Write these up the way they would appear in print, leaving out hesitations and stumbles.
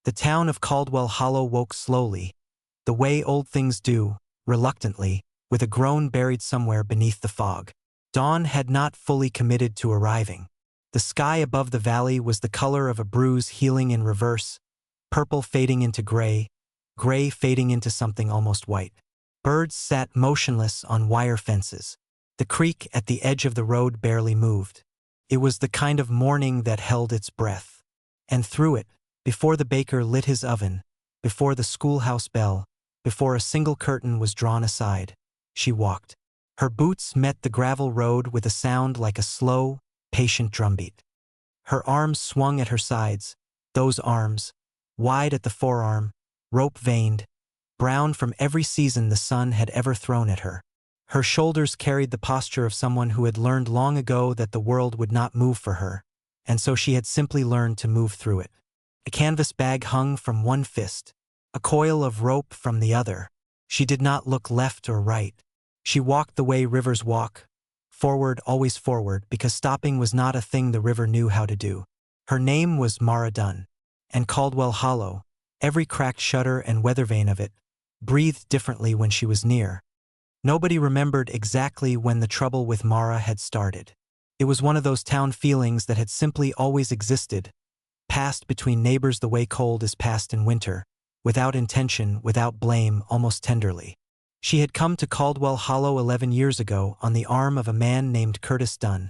The town of Caldwell Hollow woke slowly, the way old things do, reluctantly, with a groan buried somewhere beneath the fog. Dawn had not fully committed to arriving. The sky above the valley was the color of a bruise healing in reverse, purple fading into gray fading into something almost white. Birds sat motionless on wire fences. The creek at the edge of the road barely moved. It was the kind of morning that held its breath. And through it, before the baker lit his oven, before the schoolhouse bell, before a single curtain was drawn aside, she walked. Her boots met the gravel road with a sound like a slow, patient drumbeat. Her arms swung at her sides, those arms, wide at the forearm, rope-veined, brown from every season the sun had ever thrown at her. Her shoulders carried the posture of someone who had learned long ago that the world would not move for her, and so she had simply learned to move through it. A canvas bag hung from one fist, a coil of rope from the other. She did not look left or right. She walked the way rivers walk, forward, always forward, because stopping was not a thing the river knew how to do. Her name was Mara Dunne, and Caldwell Hollow, every cracked shutter and weather vane of it, breathed differently when she was near. Nobody remembered exactly when the trouble with Mara had started. It was one of those town feelings that had simply always existed, passed between neighbors the way cold is passed in winter, without intention, without blame, almost tenderly. She had come to Caldwell Hollow 11 years ago on the arm of a man named Curtis Dunne,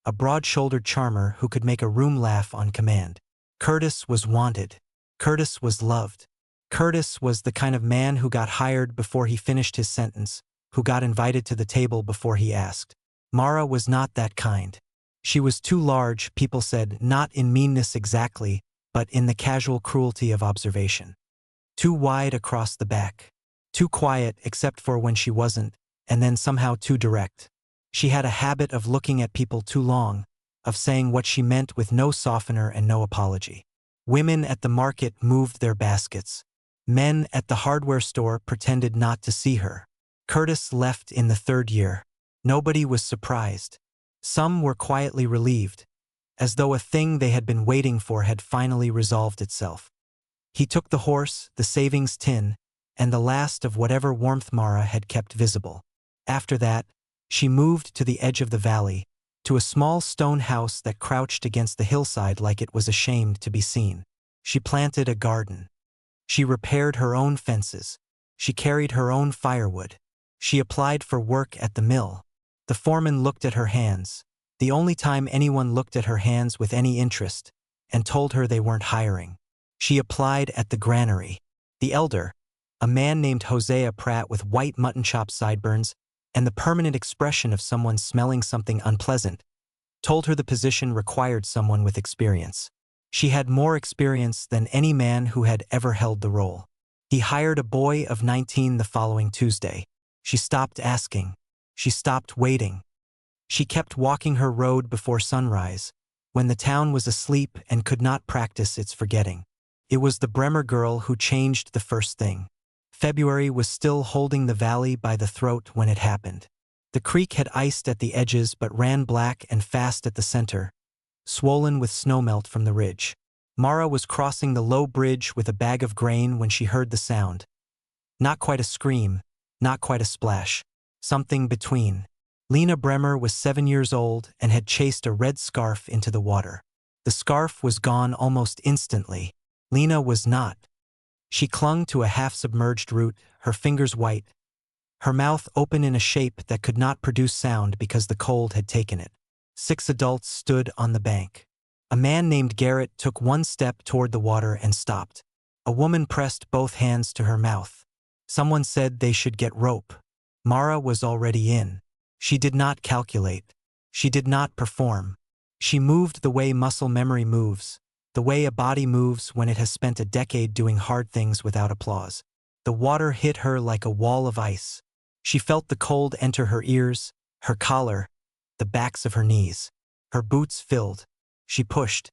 a broad-shouldered charmer who could make a room laugh on command. Curtis was wanted. Curtis was loved. Curtis was the kind of man who got hired before he finished his sentence, who got invited to the table before he asked. Mara was not that kind. She was too large, people said, not in meanness exactly, but in the casual cruelty of observation. Too wide across the back. Too quiet except for when she wasn't, and then somehow too direct. She had a habit of looking at people too long, of saying what she meant with no softener and no apology. Women at the market moved their baskets. Men at the hardware store pretended not to see her. Curtis left in the 3rd year. Nobody was surprised. Some were quietly relieved, as though a thing they had been waiting for had finally resolved itself. He took the horse, the savings tin, and the last of whatever warmth Mara had kept visible. After that, she moved to the edge of the valley, to a small stone house that crouched against the hillside like it was ashamed to be seen. She planted a garden. She repaired her own fences. She carried her own firewood. She applied for work at the mill. The foreman looked at her hands, the only time anyone looked at her hands with any interest, and told her they weren't hiring. She applied at the granary. The elder, a man named Hosea Pratt with white mutton chop sideburns and the permanent expression of someone smelling something unpleasant, told her the position required someone with experience. She had more experience than any man who had ever held the role. He hired a boy of 19 the following Tuesday. She stopped asking. She stopped waiting. She kept walking her road before sunrise, when the town was asleep and could not practice its forgetting. It was the Bremer girl who changed the first thing. February was still holding the valley by the throat when it happened. The creek had iced at the edges but ran black and fast at the center, swollen with snowmelt from the ridge. Mara was crossing the low bridge with a bag of grain when she heard the sound. Not quite a scream, not quite a splash. Something between. Lena Bremer was 7 years old and had chased a red scarf into the water. The scarf was gone almost instantly. Lena was not. She clung to a half-submerged root, her fingers white, her mouth open in a shape that could not produce sound because the cold had taken it. 6 adults stood on the bank. A man named Garrett took one step toward the water and stopped. A woman pressed both hands to her mouth. Someone said they should get rope. Mara was already in. She did not calculate. She did not perform. She moved the way muscle memory moves, the way a body moves when it has spent a decade doing hard things without applause. The water hit her like a wall of ice. She felt the cold enter her ears, her collar, the backs of her knees. Her boots filled. She pushed.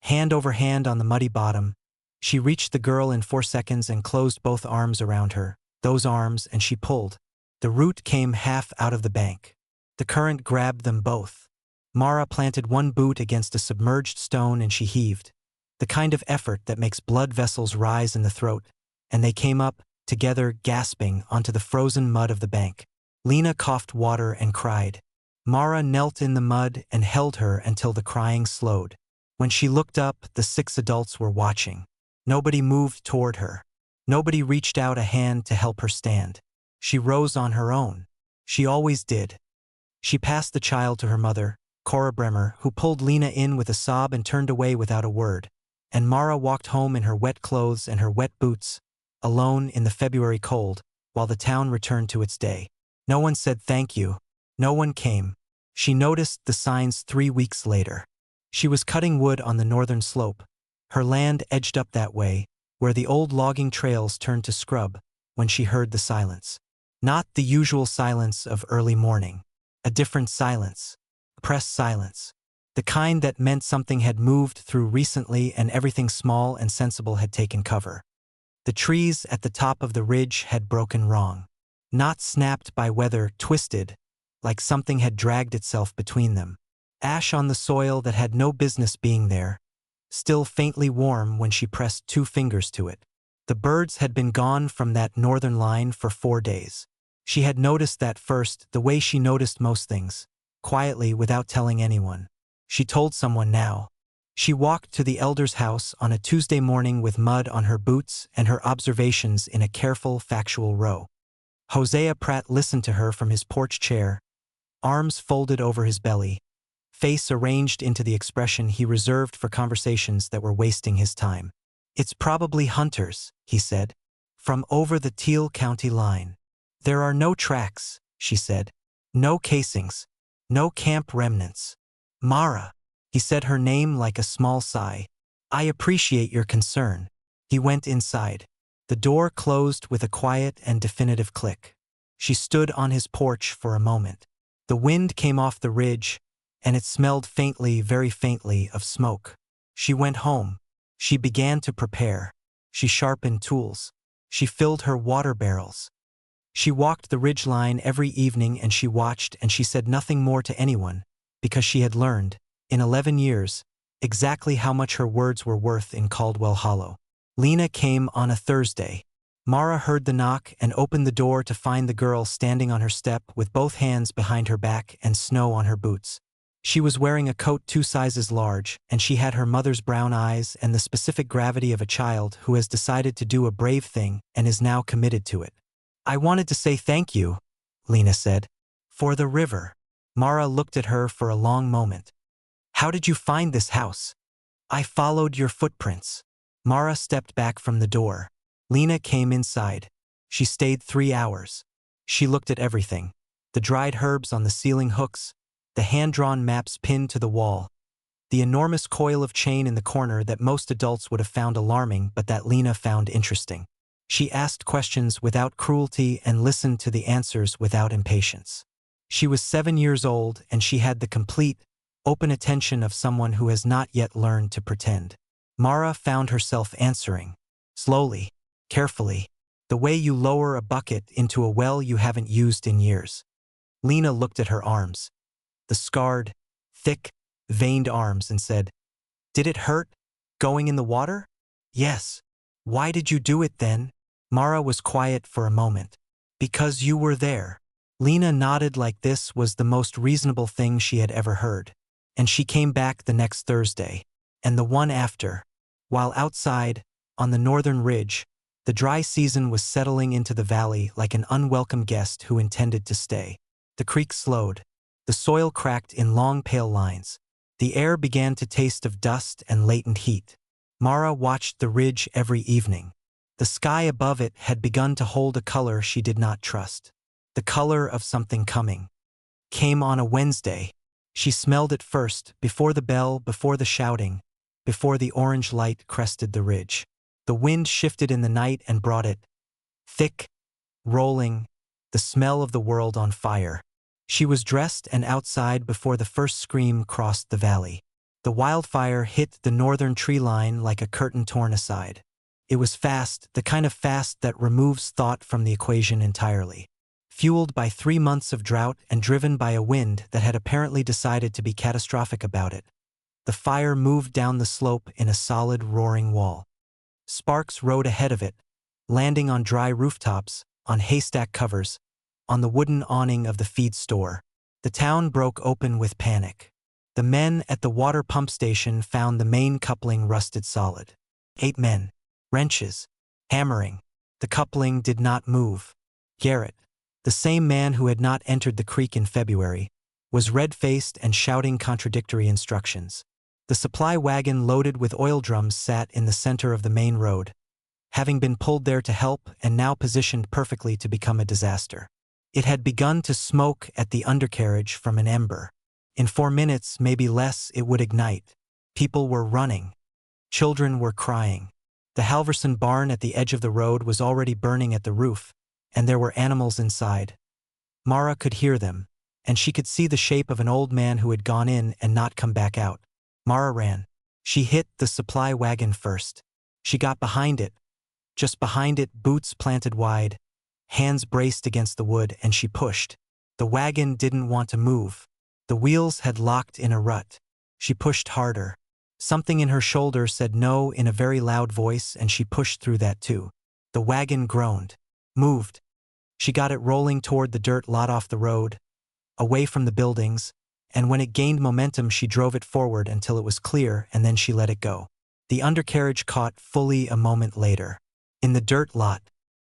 Hand over hand on the muddy bottom, she reached the girl in 4 seconds and closed both arms around her, those arms, and she pulled. The root came half out of the bank. The current grabbed them both. Mara planted one boot against a submerged stone and she heaved. the kind of effort that makes blood vessels rise in the throat, and they came up, together, gasping, onto the frozen mud of the bank. Lena coughed water and cried. Mara knelt in the mud and held her until the crying slowed. When she looked up, the 6 adults were watching. Nobody moved toward her. Nobody reached out a hand to help her stand. She rose on her own. She always did. She passed the child to her mother, Cora Bremer, who pulled Lena in with a sob and turned away without a word. And Mara walked home in her wet clothes and her wet boots, alone in the February cold, while the town returned to its day. No one said thank you. No one came. She noticed the signs 3 weeks later. She was cutting wood on the northern slope. Her land edged up that way, where the old logging trails turned to scrub, when she heard the silence. Not the usual silence of early morning. A different silence. Oppressed silence. The kind that meant something had moved through recently and everything small and sensible had taken cover. The trees at the top of the ridge had broken wrong. Not snapped by weather, twisted, like something had dragged itself between them. Ash on the soil that had no business being there, still faintly warm when she pressed 2 fingers to it. The birds had been gone from that northern line for 4 days. She had noticed that first, the way she noticed most things, quietly without telling anyone. She told someone now. She walked to the elder's house on a Tuesday morning with mud on her boots and her observations in a careful, factual row. Hosea Pratt listened to her from his porch chair, arms folded over his belly, face arranged into the expression he reserved for conversations that were wasting his time. "It's probably hunters," he said, "from over the Teal County line. There are no tracks," she said. "No casings. No camp remnants." "Mara," he said her name like a small sigh. "I appreciate your concern." He went inside. The door closed with a quiet and definitive click. She stood on his porch for a moment. The wind came off the ridge, and it smelled faintly, very faintly, of smoke. She went home. She began to prepare. She sharpened tools. She filled her water barrels. She walked the ridgeline every evening, and she watched, and she said nothing more to anyone, because she had learned, in 11 years, exactly how much her words were worth in Caldwell Hollow. Lena came on a Thursday. Mara heard the knock and opened the door to find the girl standing on her step with both hands behind her back and snow on her boots. She was wearing a coat 2 sizes large, and she had her mother's brown eyes and the specific gravity of a child who has decided to do a brave thing and is now committed to it. "I wanted to say thank you," Lena said. "For the river." Mara looked at her for a long moment. "How did you find this house?" "I followed your footprints." Mara stepped back from the door. Lena came inside. She stayed 3 hours. She looked at everything. The dried herbs on the ceiling hooks, the hand-drawn maps pinned to the wall, the enormous coil of chain in the corner that most adults would have found alarming but that Lena found interesting. She asked questions without cruelty and listened to the answers without impatience. She was 7 years old, and she had the complete, open attention of someone who has not yet learned to pretend. Mara found herself answering, slowly, carefully, the way you lower a bucket into a well you haven't used in years. Lena looked at her arms, the scarred, thick, veined arms, and said, "Did it hurt, going in the water?" "Yes." "Why did you do it then?" Mara was quiet for a moment. "Because you were there." Lena nodded like this was the most reasonable thing she had ever heard. And she came back the next Thursday, and the one after, while outside, on the northern ridge, the dry season was settling into the valley like an unwelcome guest who intended to stay. The creek slowed. The soil cracked in long pale lines. The air began to taste of dust and latent heat. Mara watched the ridge every evening. The sky above it had begun to hold a color she did not trust. The color of something coming. Came on a Wednesday. She smelled it first, before the bell, before the shouting, before the orange light crested the ridge. The wind shifted in the night and brought it, thick, rolling, the smell of the world on fire. She was dressed and outside before the first scream crossed the valley. The wildfire hit the northern tree line like a curtain torn aside. It was fast, the kind of fast that removes thought from the equation entirely. Fueled by 3 months of drought and driven by a wind that had apparently decided to be catastrophic about it. The fire moved down the slope in a solid, roaring wall. Sparks rode ahead of it, landing on dry rooftops, on haystack covers, on the wooden awning of the feed store. The town broke open with panic. The men at the water pump station found the main coupling rusted solid. 8 men. Wrenches. Hammering. The coupling did not move. Garrett, the same man who had not entered the creek in February, was red-faced and shouting contradictory instructions. The supply wagon loaded with oil drums sat in the center of the main road, having been pulled there to help and now positioned perfectly to become a disaster. It had begun to smoke at the undercarriage from an ember. In 4 minutes, maybe less, it would ignite. People were running. Children were crying. The Halverson barn at the edge of the road was already burning at the roof, and there were animals inside. Mara could hear them, and she could see the shape of an old man who had gone in and not come back out. Mara ran. She hit the supply wagon first. She got behind it. Just behind it, boots planted wide, hands braced against the wood, and she pushed. The wagon didn't want to move. The wheels had locked in a rut. She pushed harder. Something in her shoulder said no in a very loud voice, and she pushed through that too. The wagon groaned. Moved. She got it rolling toward the dirt lot off the road, away from the buildings, and when it gained momentum she drove it forward until it was clear, and then she let it go. The undercarriage caught fully a moment later. In the dirt lot,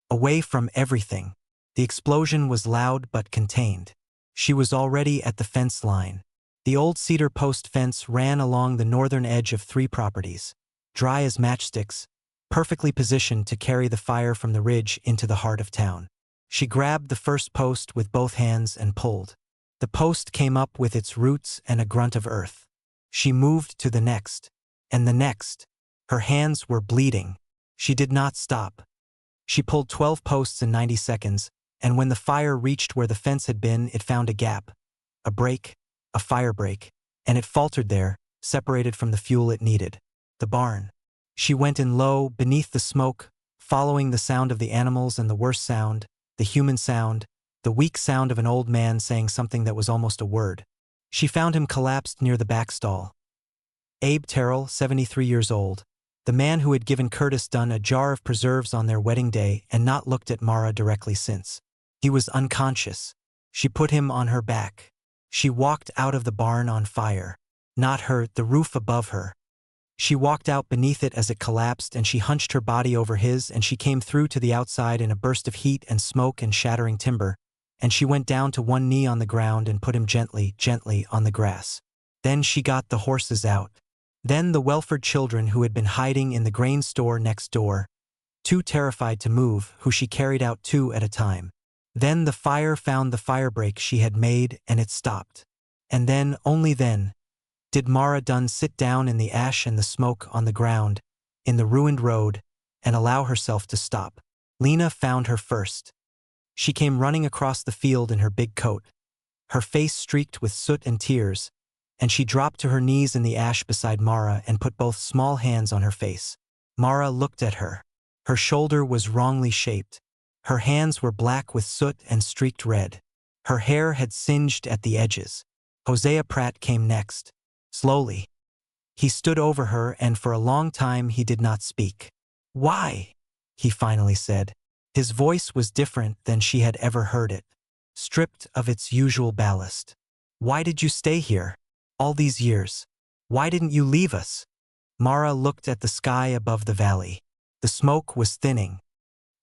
away from everything. The explosion was loud but contained. She was already at the fence line. The old cedar post fence ran along the northern edge of 3 properties, dry as matchsticks, perfectly positioned to carry the fire from the ridge into the heart of town. She grabbed the first post with both hands and pulled. The post came up with its roots and a grunt of earth. She moved to the next, and the next. Her hands were bleeding. She did not stop. She pulled 12 posts in 90 seconds, and when the fire reached where the fence had been, it found a gap, a break, a fire break, and it faltered there, separated from the fuel it needed. The barn. She went in low, beneath the smoke, following the sound of the animals and the worst sound, the human sound, the weak sound of an old man saying something that was almost a word. She found him collapsed near the back stall. Abe Terrell, 73 years old, the man who had given Curtis Dunne a jar of preserves on their wedding day and not looked at Mara directly since. He was unconscious. She put him on her back. She walked out of the barn on fire. Not her, the roof above her. She walked out beneath it as it collapsed, and she hunched her body over his, and she came through to the outside in a burst of heat and smoke and shattering timber, and she went down to one knee on the ground and put him gently, gently on the grass. Then she got the horses out. Then the Welford children who had been hiding in the grain store next door, too terrified to move, who she carried out 2 at a time. Then the fire found the firebreak she had made, and it stopped. And then, only then, did Mara Dunne sit down in the ash and the smoke on the ground, in the ruined road, and allow herself to stop. Lena found her first. She came running across the field in her big coat, her face streaked with soot and tears, and she dropped to her knees in the ash beside Mara and put both small hands on her face. Mara looked at her. Her shoulder was wrongly shaped. Her hands were black with soot and streaked red. Her hair had singed at the edges. Hosea Pratt came next. Slowly. He stood over her, and for a long time he did not speak. "Why?" he finally said. His voice was different than she had ever heard it, stripped of its usual ballast. "Why did you stay here? All these years? Why didn't you leave us?" Mara looked at the sky above the valley. The smoke was thinning.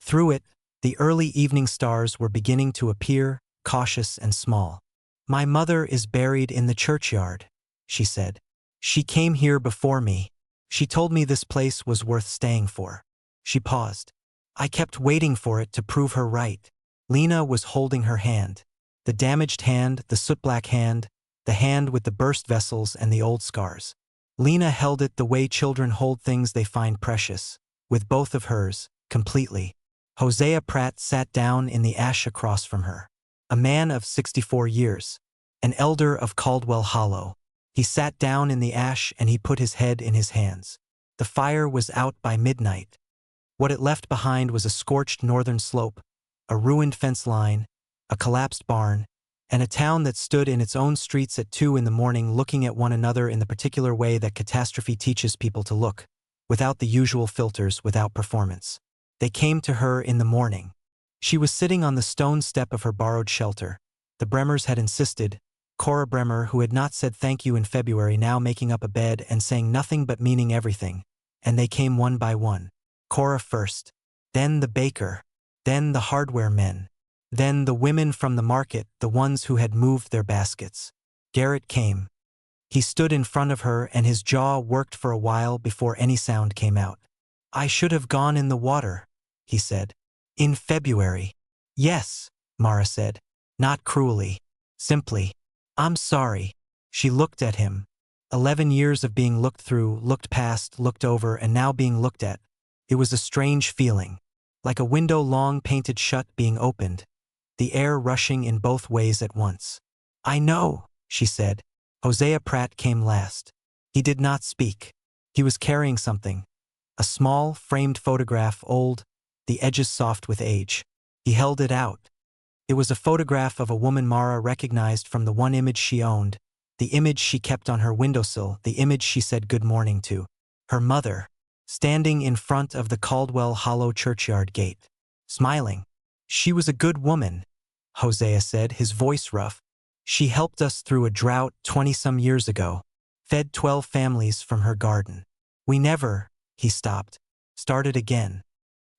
Through it, the early evening stars were beginning to appear, cautious and small. "My mother is buried in the churchyard," she said. "She came here before me. She told me this place was worth staying for." She paused. "I kept waiting for it to prove her right." Lena was holding her hand. The damaged hand, the soot-black hand, the hand with the burst vessels and the old scars. Lena held it the way children hold things they find precious, with both of hers, completely. Hosea Pratt sat down in the ash across from her. A man of 64 years. An elder of Caldwell Hollow. He sat down in the ash and he put his head in his hands. The fire was out by midnight. What it left behind was a scorched northern slope, a ruined fence line, a collapsed barn, and a town that stood in its own streets at 2 in the morning looking at one another in the particular way that catastrophe teaches people to look, without the usual filters, without performance. They came to her in the morning. She was sitting on the stone step of her borrowed shelter. The Bremers had insisted, Cora Bremer, who had not said thank you in February, now making up a bed and saying nothing but meaning everything, and they came one by one. Cora first, then the baker, then the hardware men, then the women from the market, the ones who had moved their baskets. Garrett came. He stood in front of her and his jaw worked for a while before any sound came out. I should have gone in the water, he said. In February. Yes, Mara said, not cruelly. Simply, I'm sorry. She looked at him. 11 years of being looked through, looked past, looked over, and now being looked at. It was a strange feeling, like a window long painted shut being opened, the air rushing in both ways at once. I know, she said. Hosea Pratt came last. He did not speak. He was carrying something. A small, framed photograph, old, the edges soft with age. He held it out. It was a photograph of a woman Mara recognized from the one image she owned, the image she kept on her windowsill, the image she said good morning to. Her mother, standing in front of the Caldwell Hollow churchyard gate, smiling. She was a good woman, Hosea said, his voice rough. She helped us through a drought 20-some years ago, fed 12 families from her garden. We never, he stopped, started again.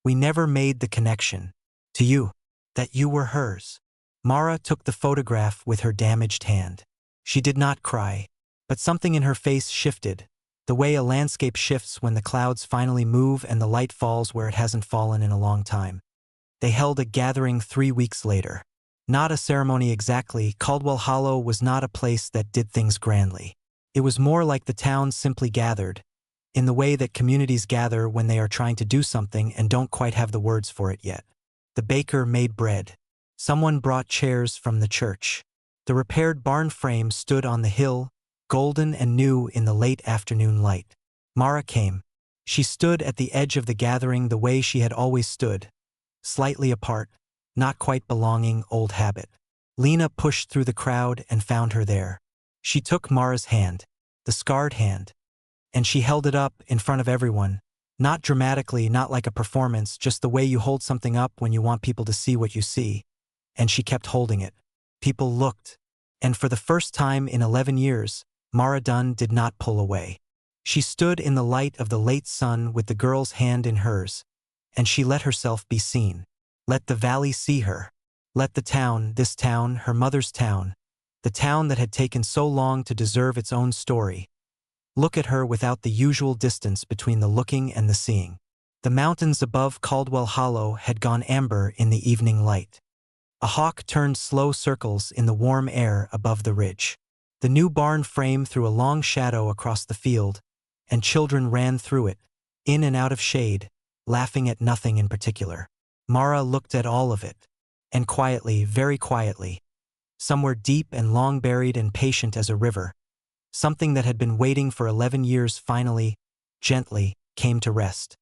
We never made the connection, to you, that you were hers. Mara took the photograph with her damaged hand. She did not cry, but something in her face shifted, the way a landscape shifts when the clouds finally move and the light falls where it hasn't fallen in a long time. They held a gathering 3 weeks later. Not a ceremony exactly. Caldwell Hollow was not a place that did things grandly. It was more like the town simply gathered, in the way that communities gather when they are trying to do something and don't quite have the words for it yet. The baker made bread. Someone brought chairs from the church. The repaired barn frame stood on the hill, golden and new in the late afternoon light. Mara came. She stood at the edge of the gathering the way she had always stood, slightly apart, not quite belonging, old habit. Lena pushed through the crowd and found her there. She took Mara's hand, the scarred hand, and she held it up in front of everyone, not dramatically, not like a performance, just the way you hold something up when you want people to see what you see. And she kept holding it. People looked, and for the first time in 11 years, Mara Dunne did not pull away. She stood in the light of the late sun with the girl's hand in hers, and she let herself be seen. Let the valley see her. Let the town, this town, her mother's town, the town that had taken so long to deserve its own story, look at her without the usual distance between the looking and the seeing. The mountains above Caldwell Hollow had gone amber in the evening light. A hawk turned slow circles in the warm air above the ridge. The new barn frame threw a long shadow across the field, and children ran through it, in and out of shade, laughing at nothing in particular. Mara looked at all of it, and quietly, very quietly, somewhere deep and long buried and patient as a river, something that had been waiting for 11 years finally, gently, came to rest.